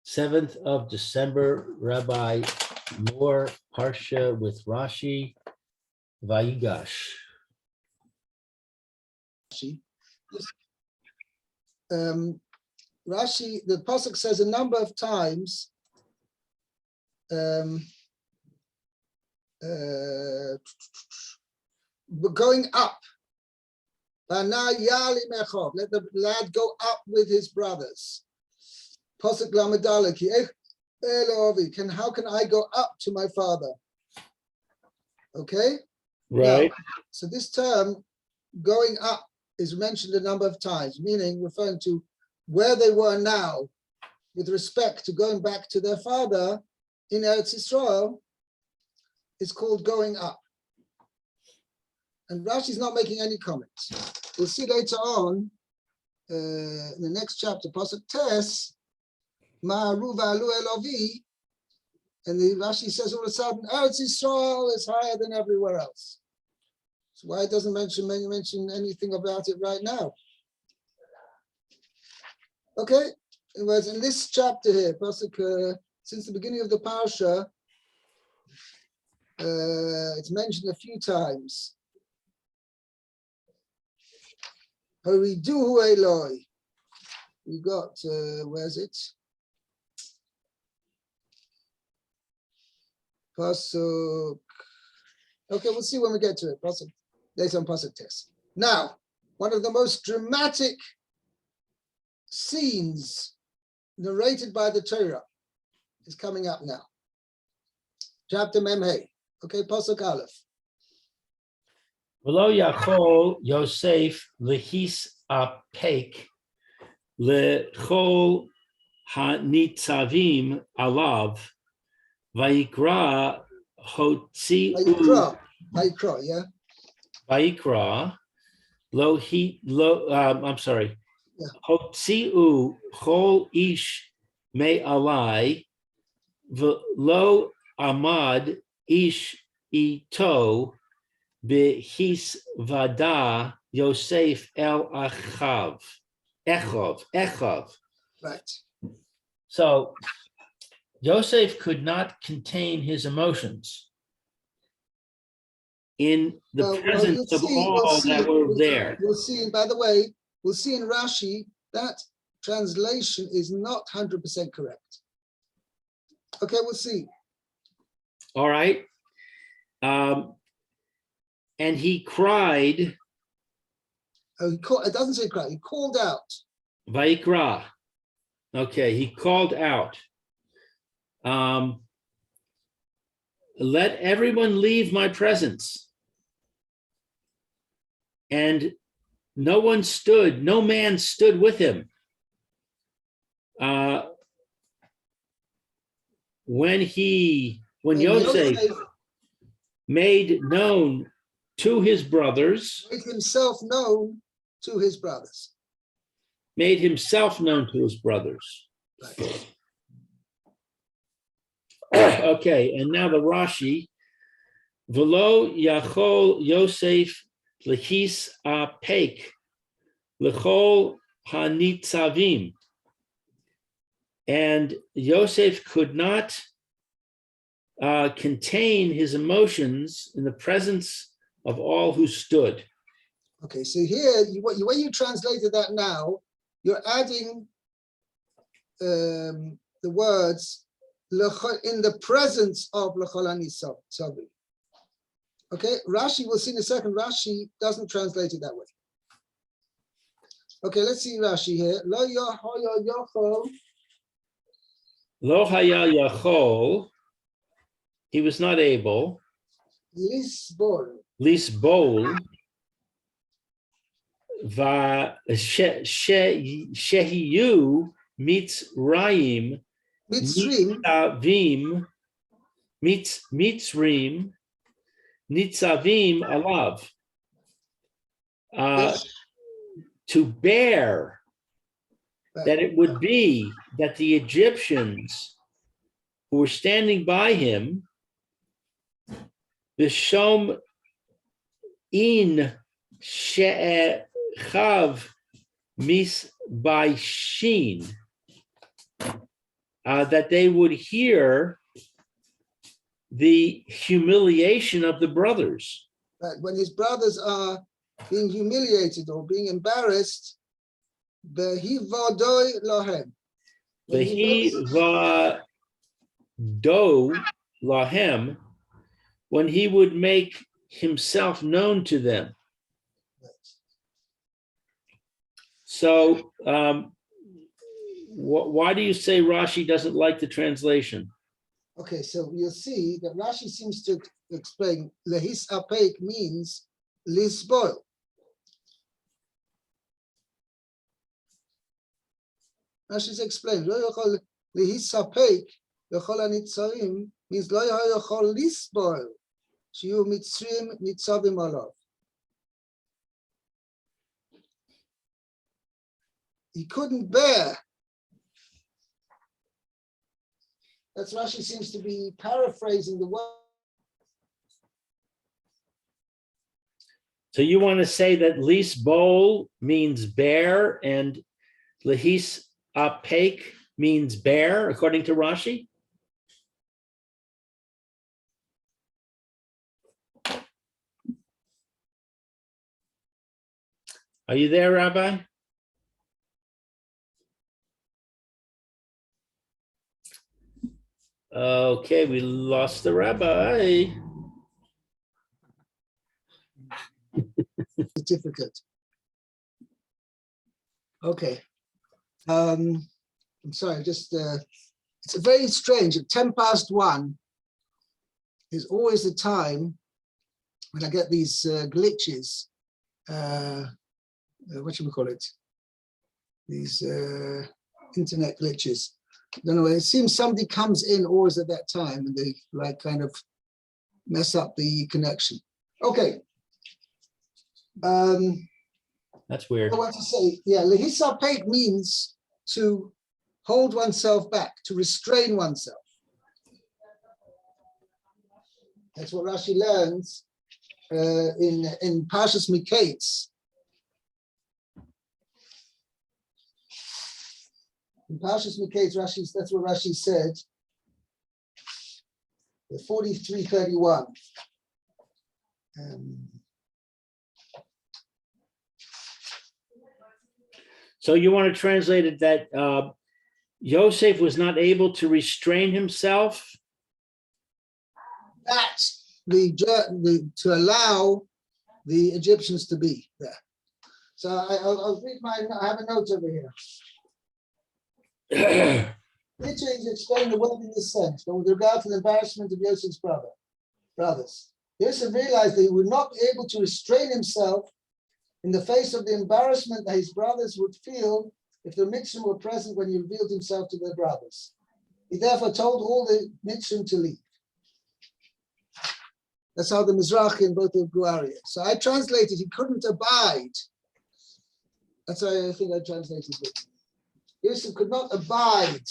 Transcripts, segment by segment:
7th of December, Rabbi Moore, Parsha with Rashi, Vayigash. Rashi, the Pasuk says a number of times, going up. Let the lad go up with his brothers. Pasuk Lamadalaki. How can I go up to my father? Okay? Right. Now, so this term, going up, is mentioned a number of times, meaning referring to where they were now with respect to going back to their father in Eretz Yisrael is called going up. And Rashi's not making any comments. We'll see later on in the next chapter, Pasuk Tes, Ma'aru v'alu elovi, and the Rashi says all of a sudden, Eretz Yisrael is higher than everywhere else. So why it doesn't mention anything about it right now? Okay, in this chapter here, Pasuk, since the beginning of the Parsha, it's mentioned a few times. Horiduhu Eloi. We got, where's it? Pasuk. Okay, we'll see when we get to it. Pasuk. Later on Pasuk Test. Now, one of the most dramatic scenes narrated by the Torah is coming up now. Chapter Memhei. Okay, Pasuk Aleph. V'lo yachol Yosef lehis apek lechol hanitzavim alav vayikra hotziu Vayikra, yeah. Vayikra I'm sorry. Yeah. Hotziu chol ish me alai v'lo amad ish ito b'his vada Yosef el Echov. Right. So Yosef could not contain his emotions in the presence of all that were there. We'll see, by the way, we'll see in Rashi that translation is not 100% correct. Okay, we'll see. All right. And he cried. Oh, it doesn't say cry, he called out. Vayikra. Okay, he called out. Let everyone leave my presence. And no man stood with him. When Yosef made known to his brothers, Made himself known to his brothers. Right. Okay, and now the Rashi. V'lo yachol Yosef lehis apek lechol hanitzavim. And Yosef could not contain his emotions in the presence of all who stood. Okay, so here, the way you translated that now, you're adding the words in the presence of L'chol hanitzavim. Okay, Rashi, we'll see in a second, Rashi doesn't translate it that way. Okay, let's see Rashi here. Lo haya yachol, he was not able. Lisbol. Va shehiyu mitzrayim mitzrim nitzavim alav. To bear that it would be that the Egyptians who were standing by him, B'shom in she'echav misbaishin, that they would hear the humiliation of the brothers. Right? When his brothers are being humiliated or being embarrassed, Behi vadoi lohem. When he Vehi vado lahem, when he would make himself known to them. So why do you say Rashi doesn't like the translation? Okay, so you'll see that Rashi seems to explain lehis apeik means lisboil. Rashi's explained lo yochol lehis apeik yochol anitzarim means lo yochol lisboil shiu mitzrim nitzavim alav. He couldn't bear. That's Rashi seems to be paraphrasing the word. So you want to say that lisbol means bear and lehis apek means bear, according to Rashi? Are you there, Rabbi? Okay, we lost the rabbi. Certificate. Okay. I'm sorry, just it's a very strange. At 1:10 is always the time when I get these glitches. What should we call it? These internet glitches. I don't know. It seems somebody comes in always at that time and they like kind of mess up the connection. Okay. That's weird. I want to say, yeah, lehisapek means to hold oneself back, to restrain oneself. That's what Rashi learns in Parshas Miketz. In Parshas Miketz, that's what Rashi said. 43:31. So you want to translate it that Yosef was not able to restrain himself? That's to allow the Egyptians to be there. So I'll read I have a note over here. Literally, he's explaining the word in this sense, but with regard to the embarrassment of Yosef's brothers. Yosef realized that he would not be able to restrain himself in the face of the embarrassment that his brothers would feel if the Mitzrim were present when he revealed himself to their brothers. He therefore told all the Mitzrim to leave. That's how the Mizrahi and both of Guaria. So I translated, he couldn't abide. That's how I think I translated it. Yosef could not abide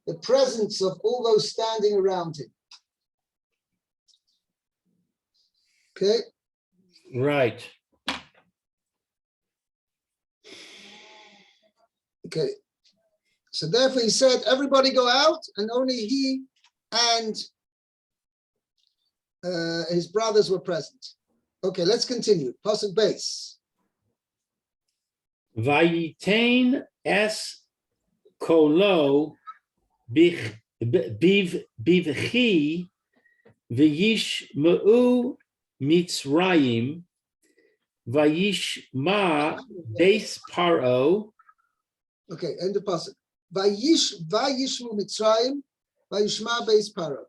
the presence of all those standing around him. Okay? Right. Okay. So therefore he said, everybody go out, and only he and his brothers were present. Okay, let's continue. Pasuk base. Vayitain es kolo bivchi v'yishma'u Mitzrayim vayishma beis paro. Okay, end of pasuk. Vayishmu Mitzrayim vayishma beis paro.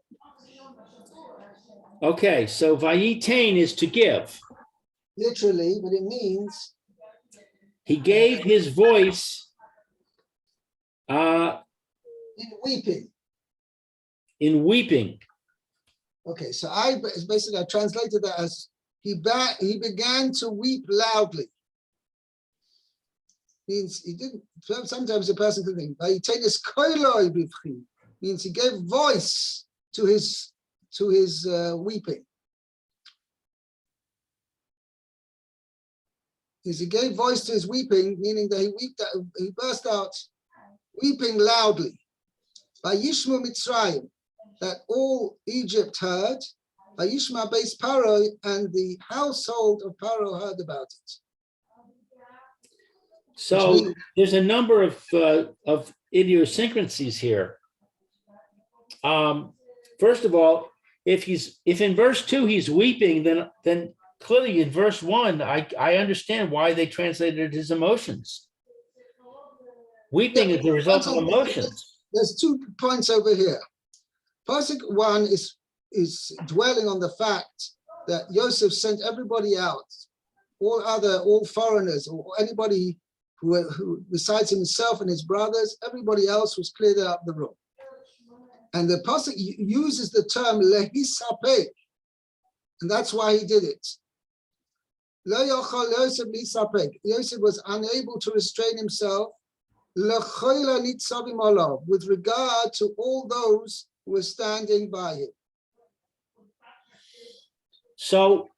Okay, so vayitain is to give. Literally, but it means he gave his voice in weeping. In weeping. Okay, so I translated that as he began to weep loudly. Means he didn't. Sometimes a person can think means he gave voice to his weeping. He gave voice to his weeping, meaning that he burst out weeping loudly. Vayishmu Mitzrayim, that all Egypt heard, Vayishma Beis Paro, and the household of Paro heard about it. So there's a number of idiosyncrasies here. First of all, if in verse 2 he's weeping, then clearly in verse 1, I understand why they translated his emotions. Weeping is the result of emotions. There's 2 points over here. Pasuk 1 is dwelling on the fact that Yosef sent everybody out, all foreigners, or anybody who besides himself and his brothers, everybody else was cleared out of the room. And the pasuk uses the term lehisapek, and that's why he did it. Lo yochol Yosef lehisapek. Yosef was unable to restrain himself lechola nitzavim olav, with regard to all those who were standing by him. So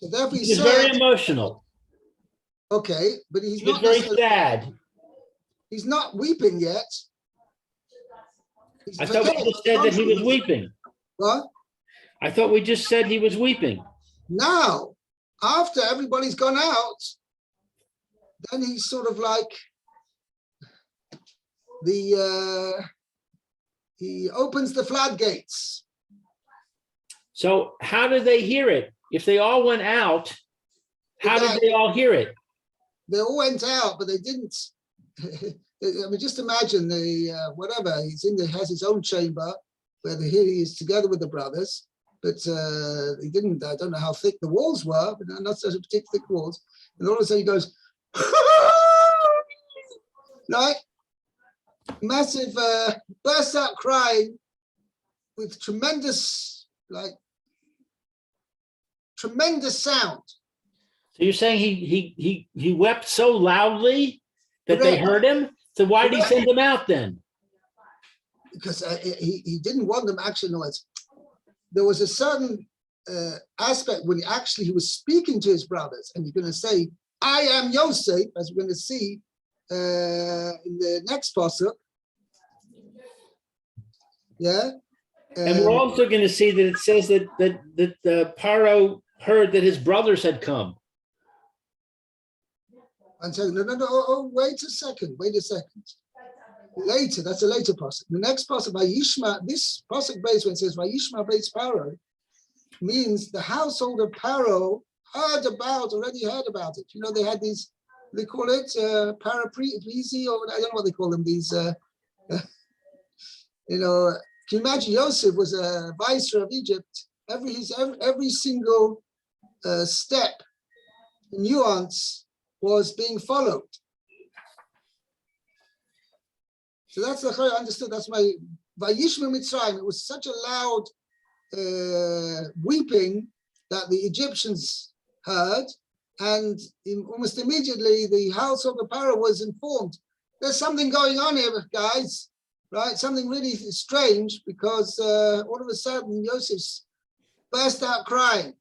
therefore he's very emotional. Okay, but he's He was not very sad. He's not weeping yet. I thought we just said that he was weeping. What? I thought we just said he was weeping. Now, after everybody's gone out, then he's sort of like he opens the floodgates. So how did they hear it? If they all went out, how did they all hear it? They all went out, but they didn't. I mean, just imagine whatever, has his own chamber where here he is together with the brothers, but he didn't, I don't know how thick the walls were, but not such a particular thick walls. And all of a sudden he goes, like massive, burst out crying with tremendous sound. So you're saying he wept so loudly that they heard him? So why did he send them out then? Because he didn't want them actually noise. There was a certain aspect when he was speaking to his brothers, and he's going to say, "I am Yosef," as we're going to see in the next pasuk. Yeah, and we're also going to see that it says that Paro heard that his brothers had come. And so, no, wait a second. Later, that's a later pasuk. The next pasuk, Vayishma, this pasuk base when it says Vayishma Beis Paro, means the household of Paro already heard about it. You know, they had these, they call it parapresi, or I don't know what they call them, these, you know, can you imagine Yosef was a viceroy of Egypt, every single step, nuance was being followed. So that's the way I understood. That's my Vayishma Mitzrayim. It was such a loud weeping that the Egyptians heard, and almost immediately the household of Pharaoh was informed. There's something going on here, guys, right? Something really strange, because all of a sudden Yosef burst out crying.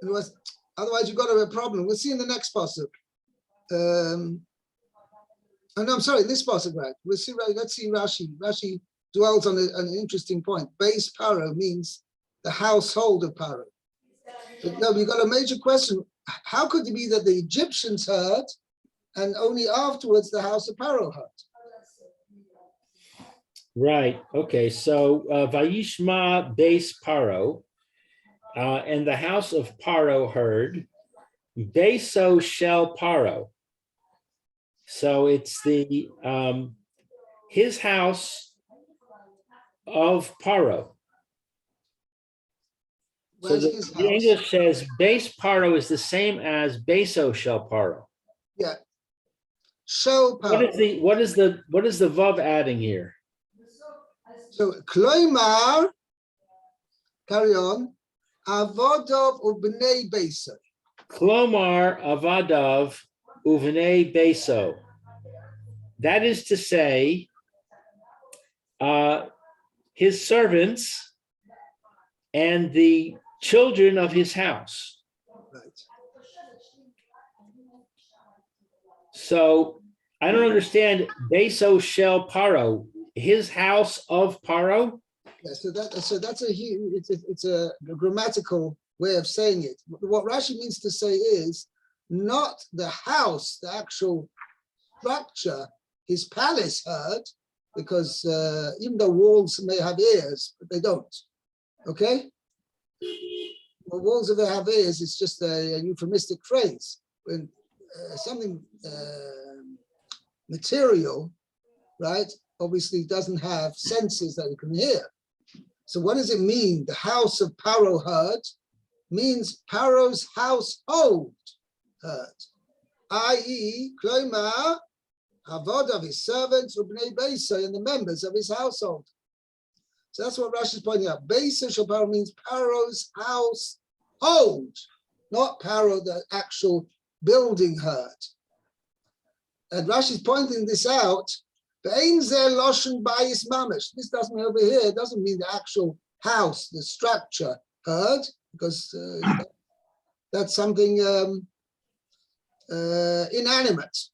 It was, otherwise you've got to have a problem. We'll see in the next pasuk. Oh, no, I'm sorry, this pasuk, right? We'll see. Let's see Rashi. Rashi dwells on an interesting point. Beis Paro means the household of Paro. But no, we've got a major question. How could it be that the Egyptians heard, and only afterwards the house of Paro heard? Right. Okay. So Vayishma Beis Paro, and the house of Paro heard, Beso Shel Paro. So it's the his house of Paro. So the English says Beis Paro is the same as Beso Shel Paro. Yeah. Shel Paro. What is the vav adding here? So Kloimar, carry on. Avadav ubnei Beso. Klomar Avadav Uvnei Beso. That is to say, his servants and the children of his house. Right. So I don't understand. Beso shel Paro, his house of Paro. Yeah, so that's a huge. It's a grammatical way of saying it. What Rashi means to say is not the house, the actual structure, his palace heard, because even though walls may have ears, but they don't. Okay, well, walls of it have ears. It's just a euphemistic phrase when something material, right? Obviously doesn't have senses that you can hear. So what does it mean? The house of Paro heard means Paro's household heard, i.e., Kloimar, Havod of his servants, Ubnei Beisa, and the members of his household. So that's what Rashi is pointing out. Beisa shel Paro means Paro's household, not Paro, the actual building heard. And Rashi is pointing this out. This doesn't mean over here, it doesn't mean the actual house, the structure heard, because that's something inanimate.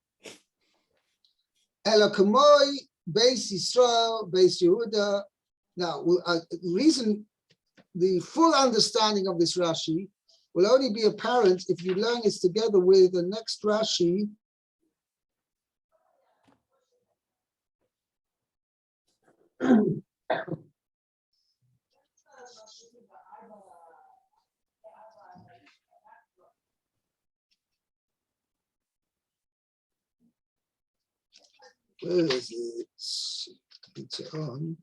Elokamoi, Beis Yisrael, Beis Yehuda. Now, the full understanding of this Rashi will only be apparent if you learn it together with the next Rashi. Where is it? It's on.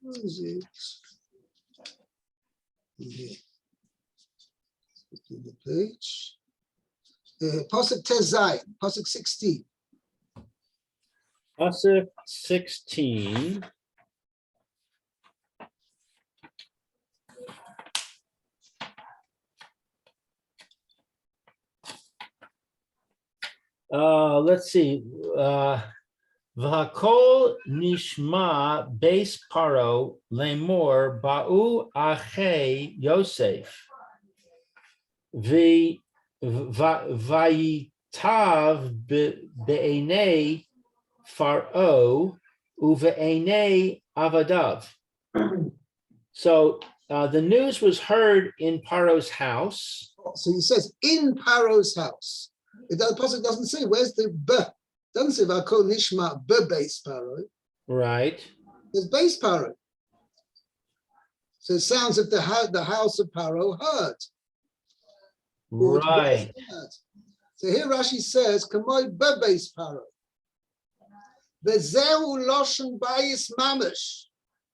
Where is it? Here. To the page. Pasuk Tezai, Pasuk 16. Pasuk 16. Let's see. V'hakol nishma beis Paro lemor ba'u achei Yosef. Vayitav be'enei Faro uve'enei avadav. So the news was heard in Paro's house. So he says in Paro's house. The pasuk doesn't say where's the b. Doesn't say Vakol Nishma b beis Paro. Right. There's beis Paro. So it sounds like the house of Paro heard. Right. So here Rashi says Kamoy b beis Paro. Bezehu loshen bayis mamish.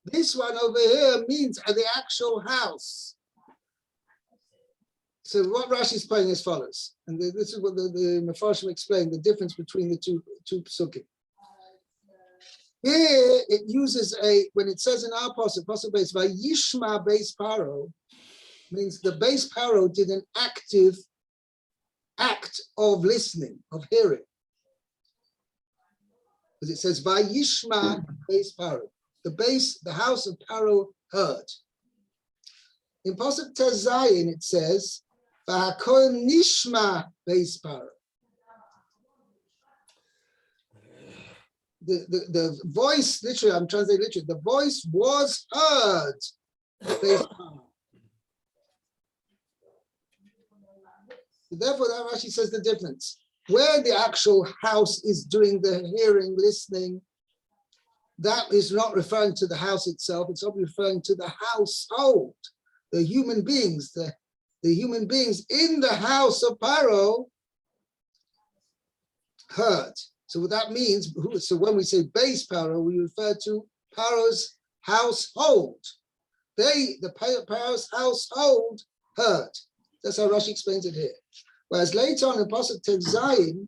This one over here means at the actual house. So what Rashi is playing as follows, and this is what the Mefarshim explained, the difference between the two psukim. Here it uses when it says in our pasuk base, Vayishma beis Paro, means the beis Paro did an active act of listening, of hearing. Because it says Vayishma beis Paro. The house of Paro heard. In pasuk Tezayin it says V'hakol nishma beis Paro. The voice, literally, I'm translating literally, the voice was heard. Beis Paro. So therefore, that Rashi says the difference. Where the actual house is doing the hearing, listening, that is not referring to the house itself, it's not referring to the household, the human beings, the human beings in the house of Paro heard. So what that means, so when we say beis Paro, we refer to Paro's household. The Paro's household heard. That's how Rashi explains it here. Whereas later on in Pasuk Tet Zayin,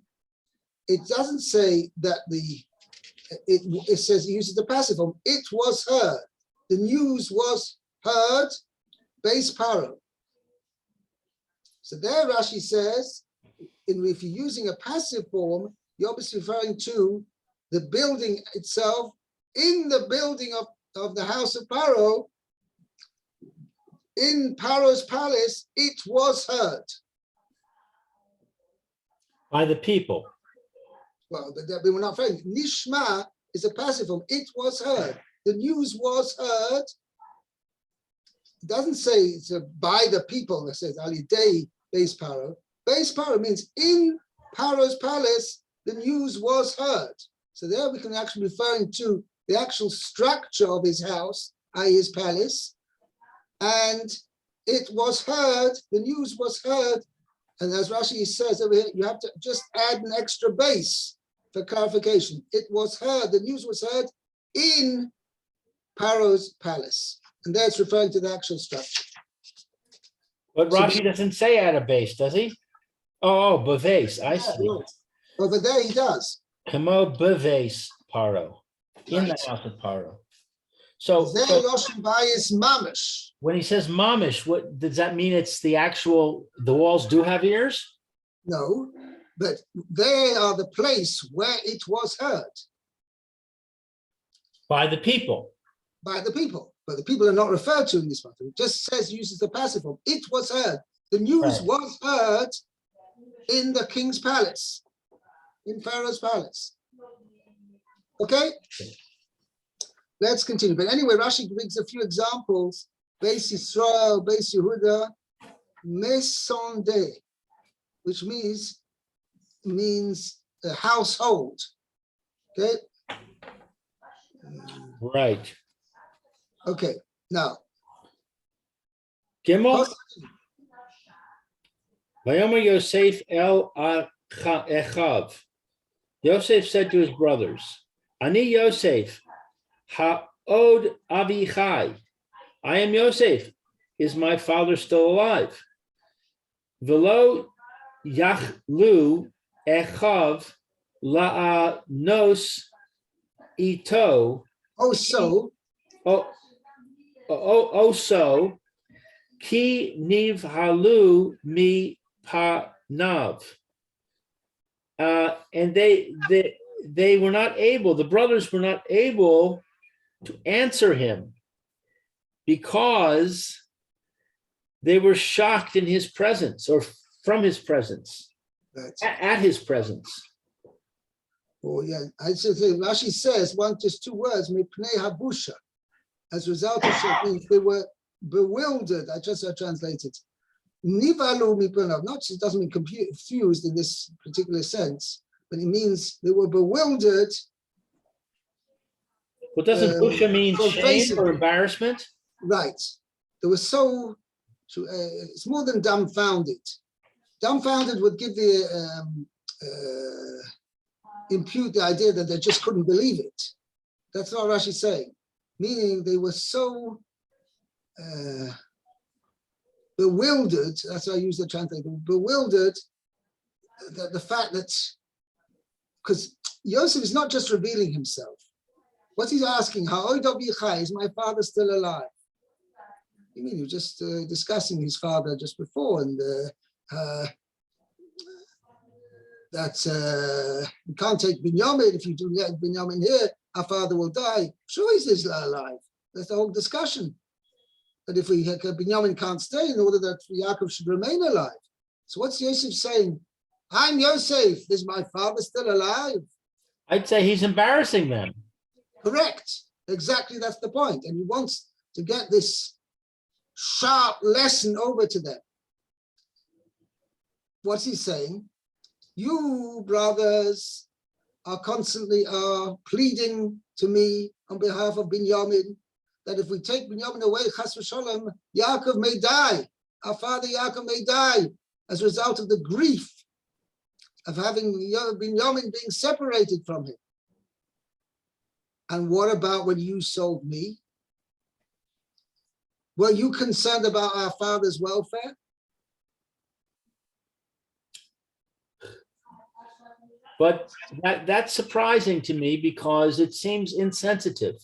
it doesn't say that it says, it uses the passive form. It was heard. The news was heard, beis Paro. So there Rashi says, if you're using a passive form, you're obviously referring to the building itself. In the building of the house of Paro, in Paro's palace, it was heard. By the people. Well, we were not friends. Nishma is a passive form. It was heard. The news was heard. It doesn't say it's by the people. It says Ali Day Beis Paro. Beis Paro means in Paro's palace, the news was heard. So there we can actually referring to the actual structure of his house, i.e. his palace. And it was heard, the news was heard. And as Rashi says over here, you have to just add an extra base for clarification. It was heard, the news was heard in Paro's palace. And that's referring to the actual structure. But Rashi doesn't say add a base, does he? Oh, beves. I see. Over there he does. Kamo beves paro. In the house of Paro. So when he says mamish, what does that mean? It's the actual, the walls do have ears? No, but they are the place where it was heard. By the people. By the people. But the people are not referred to in this matter. It just says, uses the passive form. It was heard. The news was heard in the king's palace, in Pharaoh's palace. Okay? Let's continue. But anyway, Rashi brings a few examples. Beis Yisrael, Beis Yehuda, Mesonde, which means a household. Okay? Right. Okay, now. Gimel. Vayomer Yosef el Echav. Yosef said to his brothers, Ani Yosef, ha'od Avichai. I am Yosef. Is my father still alive? Velo yachlu Echav la'anos ito. So ki nivhalu mi panav. And they were not able, the brothers were not able to answer him because they were shocked in his presence or from his presence, at his presence. Oh, yeah. I should say, Rashi says just two words, mipnei habusha. As a result of it means they were bewildered. I just translated. Nivalu mipanav. Not it doesn't mean confused in this particular sense, but it means they were bewildered. Well, doesn't busha mean shame or embarrassment? Right. They were so. It's more than dumbfounded. Dumbfounded would give the impute the idea that they just couldn't believe it. That's not what Rashi's saying. Meaning they were so bewildered, that's why I use the translation, bewildered that the fact that, because Yosef is not just revealing himself. What he's asking, is my father still alive? You mean, you're just discussing his father just before, and that you can't take Binyamin. If you do let Binyamin here, our father will die. Sure, he's alive. That's the whole discussion. But if Binyamin can't stay, in order that Yaakov should remain alive. So what's Yosef saying? I'm Yosef. Is my father still alive? I'd say he's embarrassing them. Correct. Exactly, that's the point. And he wants to get this sharp lesson over to them. What's he saying? You brothers are constantly pleading to me on behalf of Binyamin that if we take Binyamin away, Chas v'sholem, Yaakov may die. Our father Yaakov may die as a result of the grief of having Binyamin being separated from him. And what about when you sold me? Were you concerned about our father's welfare? But that's surprising to me because it seems insensitive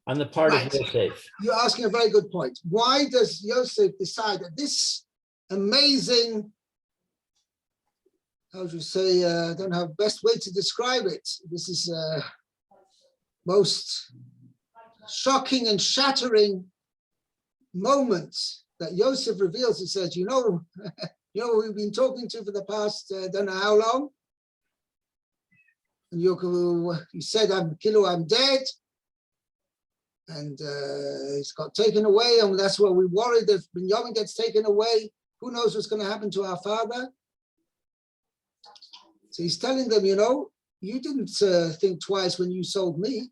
on the part of Yosef. You're asking a very good point. Why does Yosef decide that this amazing, how would you say, I don't have the best way to describe it. This is most shocking and shattering moment that Yosef reveals, he says, you know, we've been talking to for the past, don't know how long. And you said, I'm dead. And it's got taken away. And that's why we're worried if Binyamin gets taken away. Who knows what's going to happen to our father? So he's telling them, you didn't think twice when you sold me.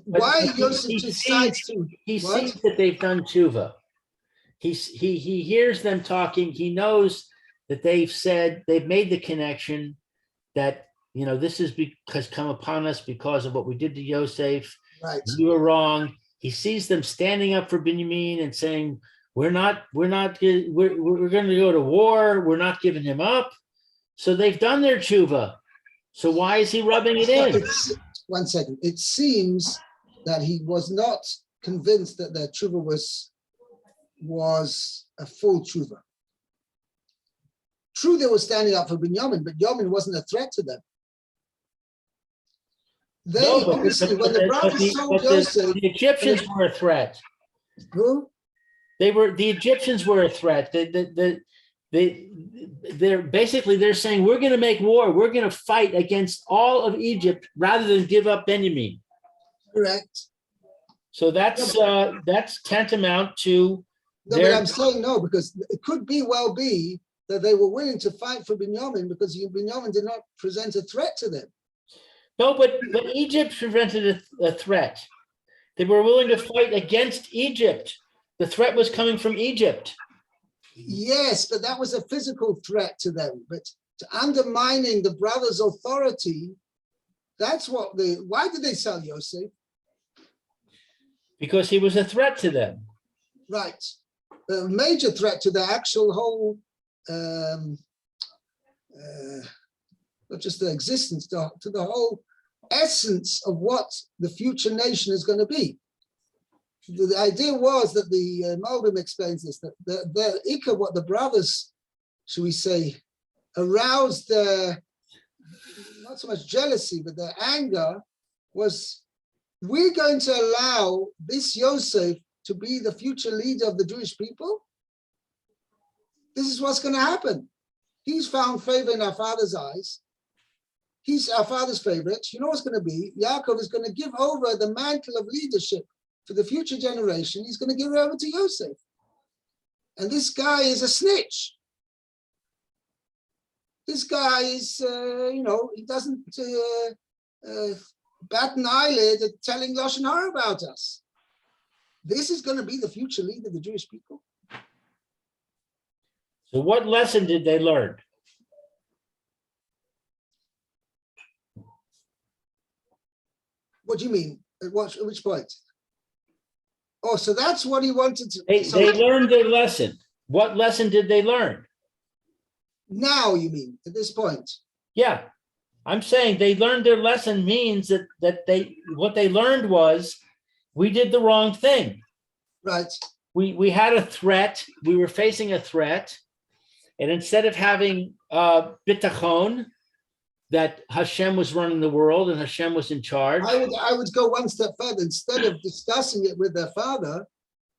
Why Yosef decides to? He sees that they've done tshuva. He hears them talking. He knows that they've made the connection that, this has come upon us because of what we did to Yosef. Right. You were wrong. He sees them standing up for Binyamin and saying, we're going to go to war. We're not giving him up. So they've done their tshuva. So why is he rubbing it in? 1 second. It seems that he was not convinced that their tshuva was a full tshuva. True, they were standing up for Binyamin, but Binyamin wasn't a threat to them. The Egyptians were a threat. Who? The Egyptians were a threat. They're saying, we're going to make war. We're going to fight against all of Egypt rather than give up Benjamin. Correct. So that's tantamount to. No, but I'm saying no, because it could well be that they were willing to fight for Binyamin because Binyamin did not present a threat to them. No, but Egypt presented a threat. They were willing to fight against Egypt. The threat was coming from Egypt. Yes, but that was a physical threat to them. But to undermining the brothers' authority, that's what why did they sell Yosef? Because he was a threat to them. Right. A major threat to the actual whole, not just the existence, to the whole essence of what the future nation is going to be. The idea was that the Malbim explains this, that the Ikka, what the brothers, should we say, aroused their, not so much jealousy, but their anger was, we're going to allow this Yosef to be the future leader of the Jewish people? This is what's going to happen. He's found favor in our father's eyes. He's our father's favorite. You know what's going to be? Yaakov is going to give over the mantle of leadership for the future generation. He's going to give it over to Yosef. And this guy is a snitch. This guy is, he doesn't bat an eyelid at telling Lashon Hara about us. This is going to be the future leader of the Jewish people. So what lesson did they learn? What do you mean? At which point? Oh, so that's what he wanted to. They learned their lesson. What lesson did they learn? Now, you mean, at this point? Yeah. I'm saying they learned their lesson means that what they learned was we did the wrong thing. Right. We had a threat. We were facing a threat. And instead of having bitachon, that Hashem was running the world and Hashem was in charge. I would go one step further. Instead of discussing it with their father.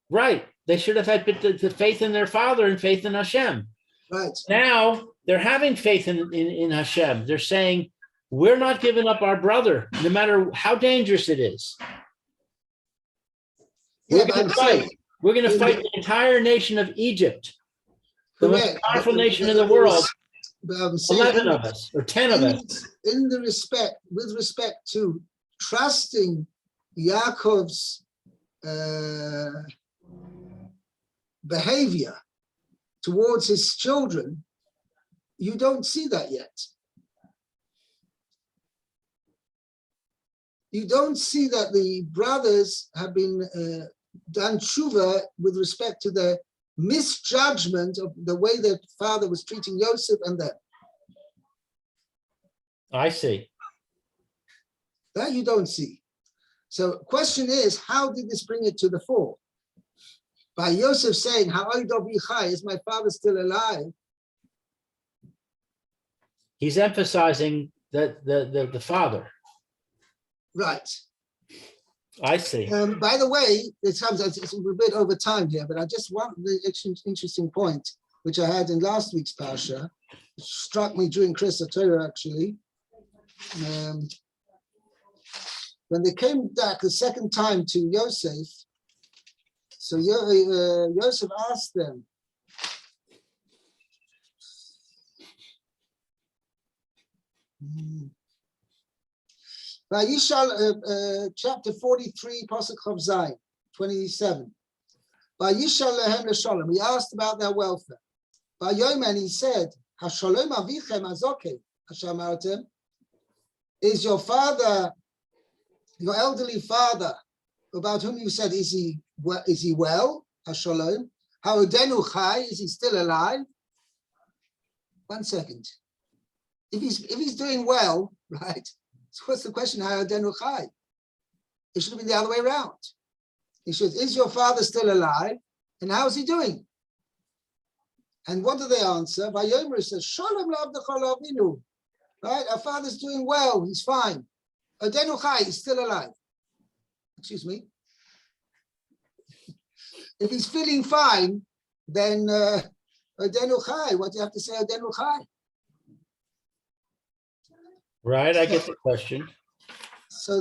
Right. They should have had the faith in their father and faith in Hashem. Right. Now they're having faith in Hashem. They're saying, we're not giving up our brother, no matter how dangerous it is. We're going to fight. We're going to fight the entire nation of Egypt, the most powerful nation in the world. 11 of us or 10 of us. With respect to trusting Yaakov's behavior towards his children, you don't see that yet. You don't see that the brothers have been done tshuva with respect to the misjudgment of the way their father was treating Yosef and them. I see. That you don't see. So question is, how did this bring it to the fore? By Yosef saying, is my father still alive? He's emphasizing the father. Right. I see. By the way, it's a bit over time here, but I just want the interesting point, which I had in last week's Parsha, which struck me during Krista Torah, actually. When they came back the second time to Yosef, so Yosef asked them, Vayishal, chapter 43, Pasuk Chav Zayin, 27. Vayishal lehem leshalom. He asked about their welfare. Vayomer, he said, Hashalom avichem azokeh, Hashamartem. Is your father, your elderly father, about whom you said, is he well? Hashalom. Ha'odenu chai, is he still alive? 1 second. If he's doing well, right? So what's the question? Ha'odenu chai. It should have been the other way around. He should, is your father still alive? And how's he doing? And what do they answer? Vayomer says, Shalom l'avdechol avinu. Right? Our father's doing well. He's fine. Odenu chai, he's still alive. Excuse me. If he's feeling fine, then Odenu chai. What do you have to say, Odenu chai? Right, I get the question. So I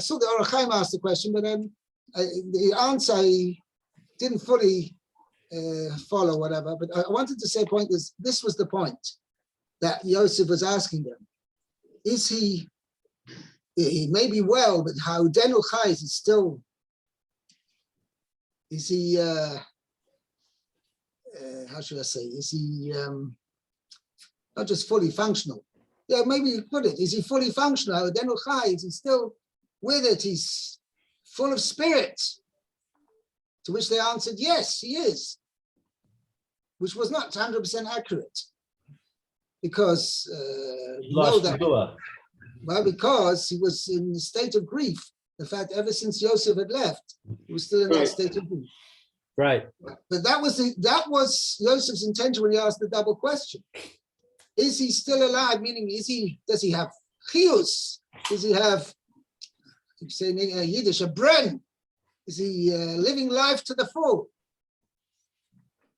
saw the Orach Chaim asked the question, but then the answer I didn't fully follow, whatever. But I wanted to say a point is this was the point that Yosef was asking them. Is he may be well, but how Denu Chai is still, is he, how should I say, is he not just fully functional? Yeah, maybe you put it, is he fully functional? How Denu Chai, is he still with it? He's full of spirit. To which they answered, yes, he is, which was not 100% accurate. Because because he was in a state of grief. In fact, ever since Yosef had left, he was still in that state of grief. Right. But that was Yosef's intention when he asked the double question. Is he still alive? Meaning, does he have chiyus? Does he have, you say in Yiddish, a bren? Is he living life to the full?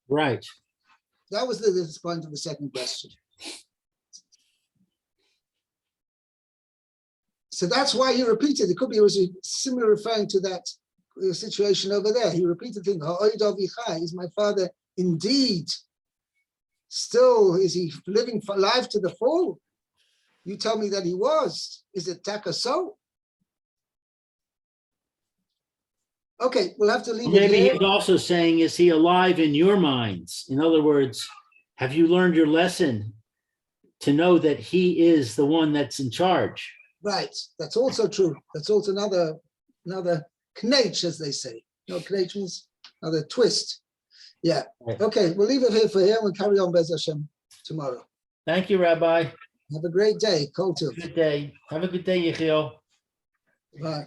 Right. That was the point of the second question. So that's why he repeated. It could be it was similar referring to that situation over there. He repeated the thing, is my father indeed still, is he living for life to the full? You tell me that he was. Is it taka so? Okay, we'll have to leave it Maybe here. he's also saying, is he alive in your minds? In other words, have you learned your lesson to know that he is the one that's in charge? Right, that's also true. That's also another knetch, as they say. You know, knetch means another twist. Yeah. Right. Okay, we'll leave it here for here. We'll carry on Bez Hashem tomorrow. Thank you, Rabbi. Have a great day. Kol Tov. Good day. Have a good day, Yechiel. Bye.